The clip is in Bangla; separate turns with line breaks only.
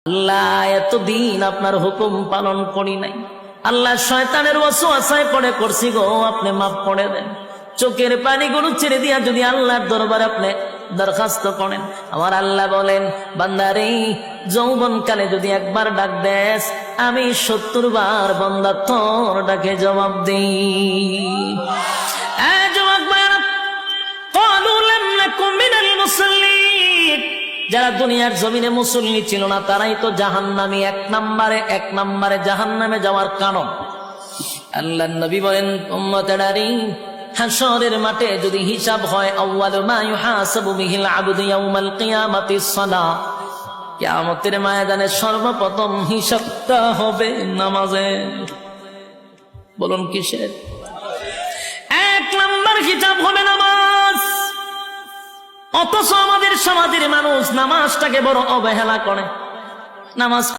আল্লাহ এতদিন আপনার হুকুম পালন করি নাই, আল্লাহ শয়তানের ওয়াসওয়াসায় পড়ে করছি গো, আপনি মাফ করে দেন। চোখের পানিগুলো ছেড়ে দিয়া যদি আল্লাহর দরবারে আপনি দরখাস্ত করেন, আমার আল্লাহ বলেন বান্দারে যৌবনকালে যদি একবার ডাক দেস, আমি ৭০ বার বান্দা তোর ডাকে জবাব দিই। যারা দুনিয়ার জমিনে মুসল্লি ছিল না তারাই তো জাহান্নামী, এক নম্বরে জাহান্নামে যাওয়ার কারণ। আল্লাহর নবী বলেন উম্মতেরারি, হাশরের মাঠে যদি হিসাব হয়, আউয়ালু মা ইউহাসাবু বিহিল আবদু ইয়াউমাল কিয়ামাতিস সালাহ, কিয়ামতের ময়দানে সর্বপ্রথম হিসাবটা হবে নামাজে। বলুন কিসের? ১ নম্বর হিসাব হবে নামাজ। অথচ আমাদের সমাজের মানুষ নামাজটাকে বড় অবহেলা করে। নামাজ